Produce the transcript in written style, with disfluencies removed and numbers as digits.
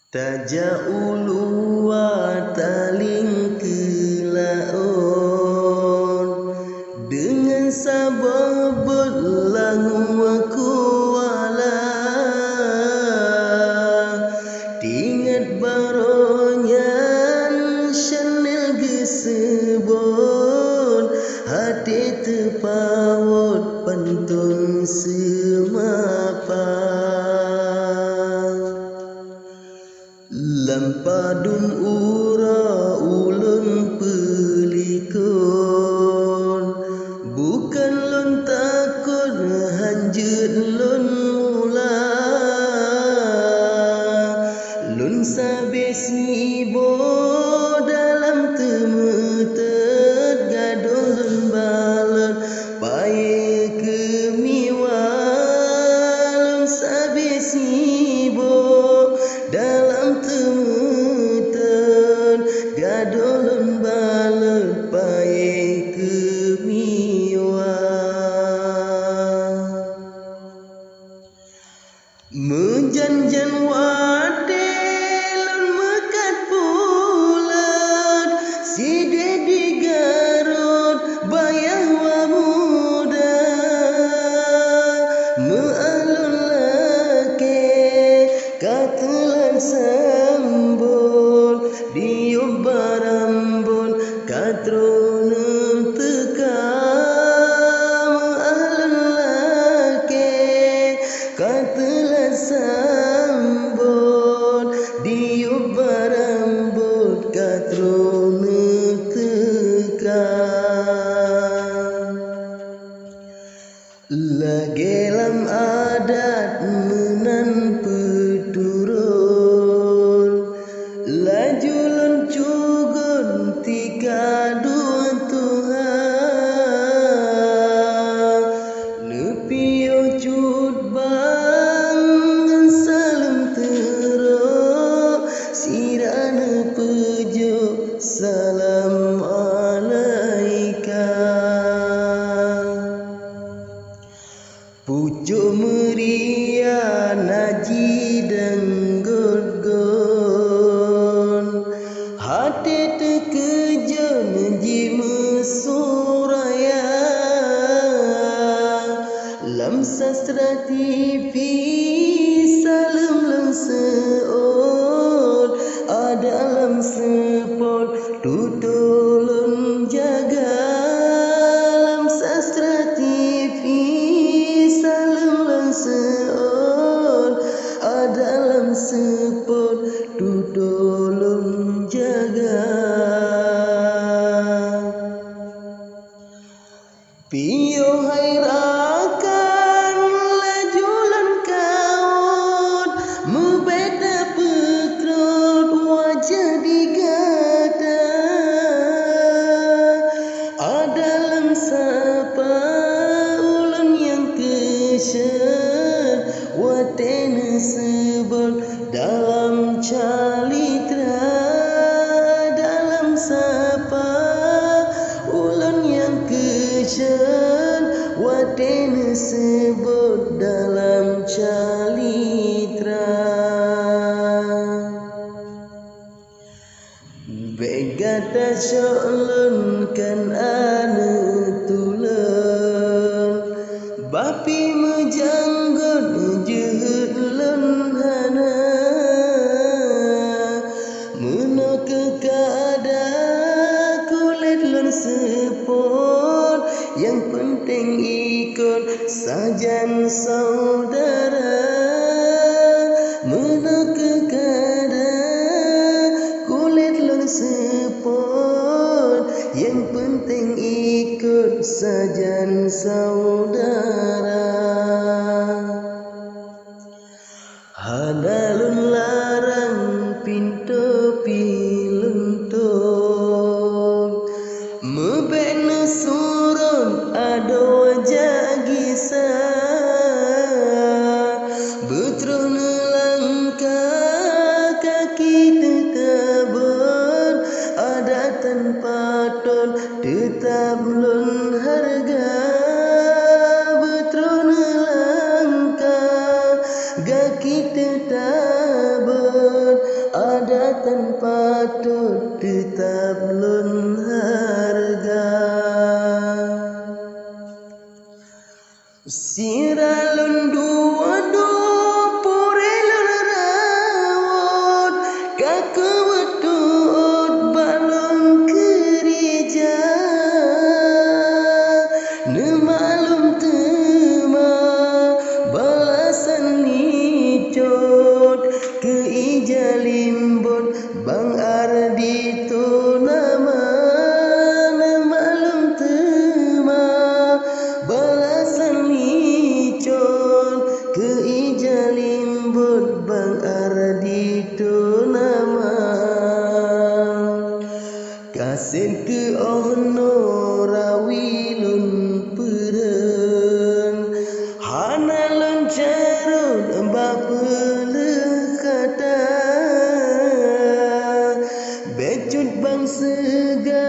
Taja ulua taling ke laon dengan sababut langu kuala tingat baronyan Chanel gesebon hati terpaut pantun semapa lampadun ura ulun pelikon bukan lon takut hanjut lon mula lon sabe sibo dalam temetet gaduh lon balon paye kemiwa lon sabe sibo dalam temutan gadolun balet paye kemiwa menjanjan wate lan mekat pulat side di Garut bayah wa muda mealun lake katelan sambol diup barambol katronem teka mealun lake katelan sambol diup barambol katronem teka lagelam adat menan peturun lajulun cugun tika dua Tuhan nepio cut bang salam teruk sirana pejo salam alaika pucuk meria naji denggot gon hati terkejut ji mesuraya lam sastra TV salam lam seot ada lam sepot tutulun jaga lam sastra TV seon dalam sepot tutulung jaga pio hairakan lajulan kaut membeda pekrut wajah digada dalam sapa ulun yang kesyat watena sebut dalam calitra dalam sapa ulun yang kesyat watena sebut dalam calitra begata syolun kan ane tulen bapi menjanggut jeut lun hana meno kekada kulit lun sepot yang penting ikut sajan saudara meno kekada kulit lun sepot yang penting ikut sajan saudara hadalun larang pintu piluntuk mebena surun ado wajah gisa betrona langkah kaki tekabun ada tanpa ton tetap lun harga betrona Siralun dua porelun rawon kaku wetut balon kerja nemalum tema balasan nicot ke ijalimbon Bang Ardito nama nemalum tema balasan nicot ke ijalimbon Bang Ardito nama kasen ke ono rawilun peren hanalun carun bapeleh kata becut bang segar